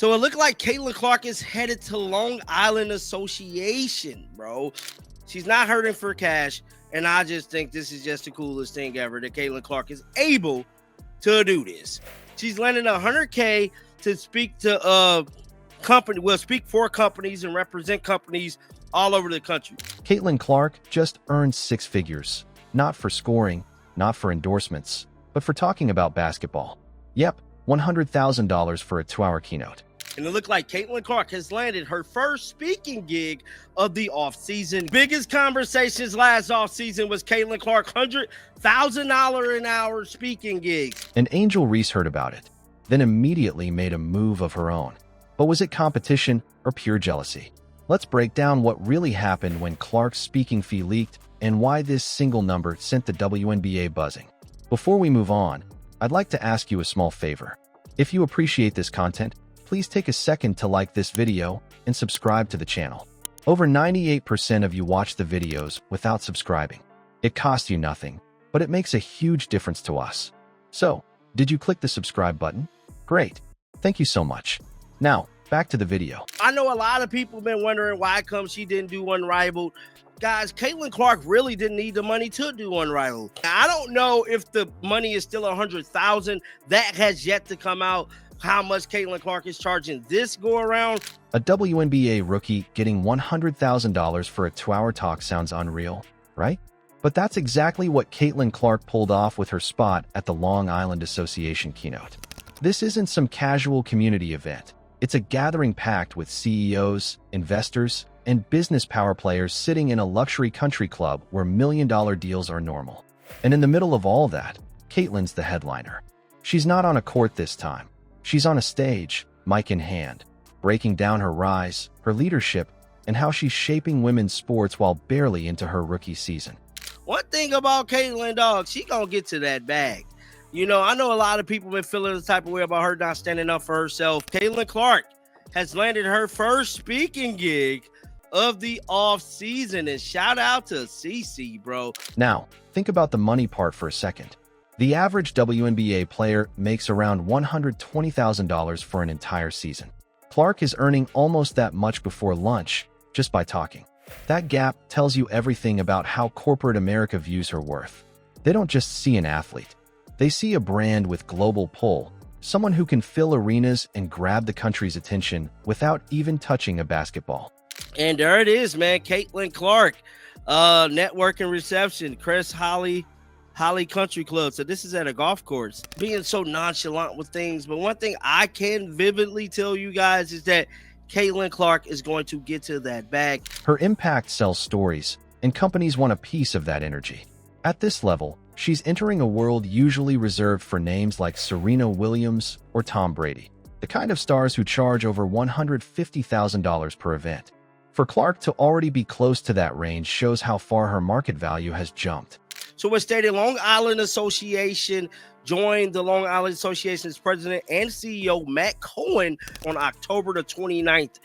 So it looked like Caitlyn Clark is headed to Long Island Association, bro. She's not hurting for cash, and I just think this is just the coolest thing ever that Caitlyn Clark is able to do this. She's landing $100K to speak to speak for companies and represent companies all over the country. Caitlyn Clark just earned 6 figures, not for scoring, not for endorsements, but for talking about basketball. Yep, $100,000 for a 2-hour keynote. And it looked like Caitlyn Clark has landed her first speaking gig of the offseason. Biggest conversations last offseason was Caitlyn Clark $100,000 an hour speaking gigs. And Angel Reese heard about it, then immediately made a move of her own. But was it competition or pure jealousy? Let's break down what really happened when Clark's speaking fee leaked and why this single number sent the WNBA buzzing. Before we move on, I'd like to ask you a small favor. If you appreciate this content, please take a second to like this video and subscribe to the channel. Over 98% of you watch the videos without subscribing. It costs you nothing, but it makes a huge difference to us. So, did you click the subscribe button? Great. Thank you so much. Now, back to the video. I know a lot of people have been wondering why come she didn't do Unrivaled. Guys, Caitlyn Clark really didn't need the money to do Unrivaled. I don't know if the money is still $100,000. That has yet to come out. How much Caitlyn Clark is charging this go around. A WNBA rookie getting $100,000 for a 2-hour talk sounds unreal, right? But that's exactly what Caitlyn Clark pulled off with her spot at the Long Island Association keynote. This isn't some casual community event. It's a gathering packed with CEOs, investors, and business power players sitting in a luxury country club where million-dollar deals are normal. And in the middle of all that, Caitlyn's the headliner. She's not on a court this time. She's on a stage, mic in hand, breaking down her rise, her leadership, and how she's shaping women's sports while barely into her rookie season. One thing about Caitlyn, dog, she gonna get to that bag. You know, I know a lot of people been feeling the type of way about her not standing up for herself. Caitlyn Clark has landed her first speaking gig of the off season, and shout out to CC, bro. Now, think about the money part for a second. The average WNBA player makes around $120,000 for an entire season. Clark is earning almost that much before lunch just by talking. That gap tells you everything about how corporate America views her worth. They don't just see an athlete. They see a brand with global pull, someone who can fill arenas and grab the country's attention without even touching a basketball. And there it is, man. Caitlyn Clark, networking reception, Chris Holly Country Club. So this is at a golf course. Being so nonchalant with things. But one thing I can vividly tell you guys is that Caitlyn Clark is going to get to that bag. Her impact sells stories, and companies want a piece of that energy. At this level, she's entering a world usually reserved for names like Serena Williams or Tom Brady, the kind of stars who charge over $150,000 per event. For Clark to already be close to that range shows how far her market value has jumped. So it stated Long Island Association joined the Long Island Association's president and CEO, Matt Cohen, on October the 29th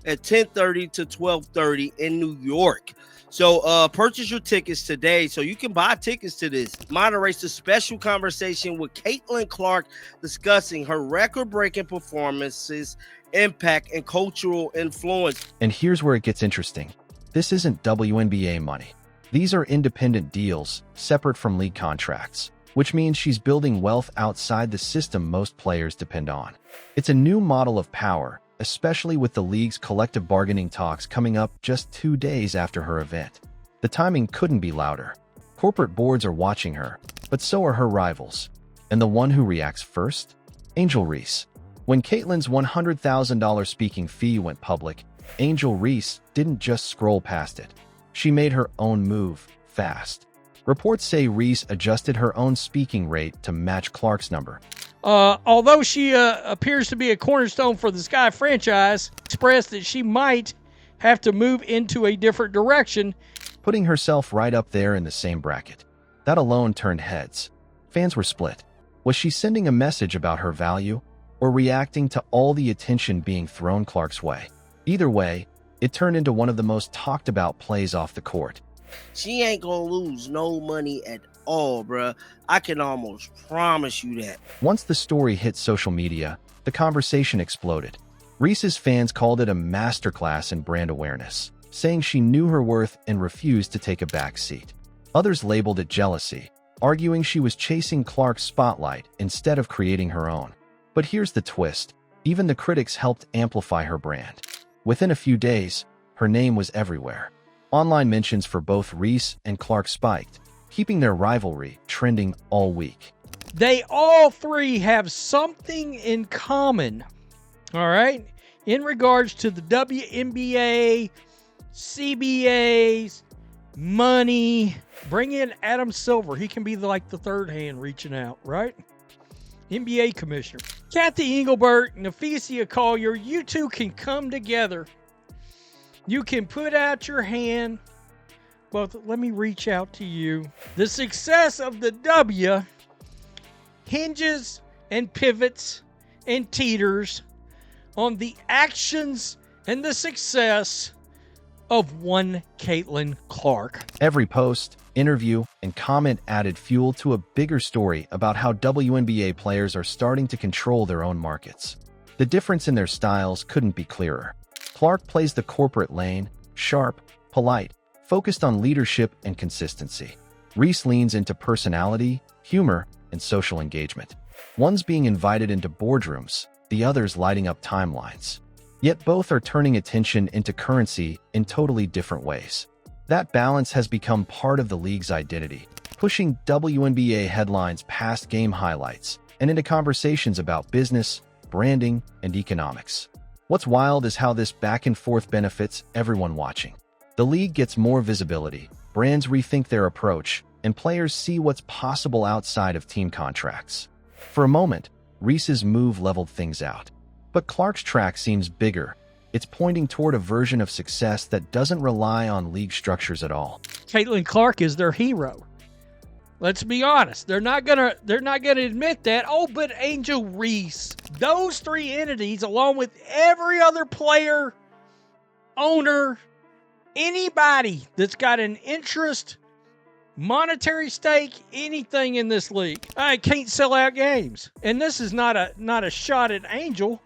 at 10:30 to 12:30 in New York. So purchase your tickets today so you can buy tickets to this. Moderates a special conversation with Caitlyn Clark discussing her record-breaking performances, impact, and cultural influence. And here's where it gets interesting. This isn't WNBA money. These are independent deals, separate from league contracts, which means she's building wealth outside the system most players depend on. It's a new model of power, especially with the league's collective bargaining talks coming up just 2 days after her event. The timing couldn't be louder. Corporate boards are watching her, but so are her rivals. And the one who reacts first? Angel Reese. When Caitlyn's $100,000 speaking fee went public, Angel Reese didn't just scroll past it. She made her own move, fast. Reports say Reese adjusted her own speaking rate to match Clark's number. Although she appears to be a cornerstone for the Sky franchise, expressed that she might have to move into a different direction, putting herself right up there in the same bracket. That alone turned heads. Fans were split. Was she sending a message about her value, or reacting to all the attention being thrown Clark's way? Either way, it turned into one of the most talked about plays off the court. She ain't gonna lose no money at all, bruh. I can almost promise you that. Once the story hit social media, the conversation exploded. Reese's fans called it a masterclass in brand awareness, saying she knew her worth and refused to take a back seat. Others labeled it jealousy, arguing she was chasing Clark's spotlight instead of creating her own. But here's the twist. Even the critics helped amplify her brand. Within a few days, her name was everywhere. Online mentions for both Reese and Clark spiked, keeping their rivalry trending all week. They all three have something in common, all right, in regards to the WNBA, CBAs, money. Bring in Adam Silver. He can be like the third hand reaching out, right? NBA commissioner. Kathy Engelbert, Nafisia Collier, you two can come together. You can put out your hand. Well, let me reach out to you. The success of the W hinges and pivots and teeters on the actions and the success of one Caitlyn Clark. Every post, interview, and comment added fuel to a bigger story about how WNBA players are starting to control their own markets. The difference in their styles couldn't be clearer. Clark plays the corporate lane, sharp, polite, focused on leadership and consistency. Reese leans into personality, humor, and social engagement. One's being invited into boardrooms, the other's lighting up timelines. Yet both are turning attention into currency in totally different ways. That balance has become part of the league's identity, pushing WNBA headlines past game highlights and into conversations about business, branding, and economics. What's wild is how this back and forth benefits everyone watching. The league gets more visibility, brands rethink their approach, and players see what's possible outside of team contracts. For a moment, Reese's move leveled things out. But Clark's track seems bigger. It's pointing toward a version of success that doesn't rely on league structures at all. Caitlyn Clark is their hero. Let's be honest. They're not gonna admit that. Oh, but Angel Reese. Those three entities, along with every other player, owner, anybody that's got an interest, monetary stake, anything in this league, I can't sell out games. And this is not a shot at Angel.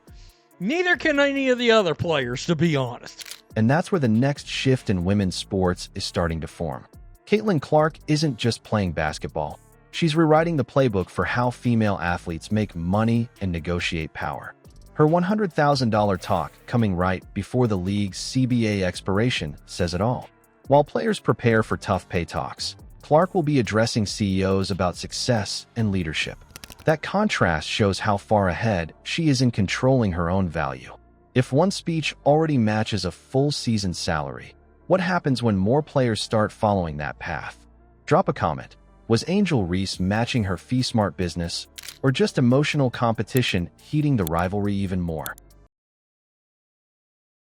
Neither can any of the other players, to be honest. And that's where the next shift in women's sports is starting to form. Caitlyn Clark isn't just playing basketball. She's rewriting the playbook for how female athletes make money and negotiate power. Her $100,000 talk, coming right before the league's CBA expiration, says it all. While players prepare for tough pay talks, Clark will be addressing CEOs about success and leadership. That contrast shows how far ahead she is in controlling her own value. If one speech already matches a full season salary, what happens when more players start following that path? Drop a comment. Was Angel Reese matching her fee-smart business, or just emotional competition heating the rivalry even more?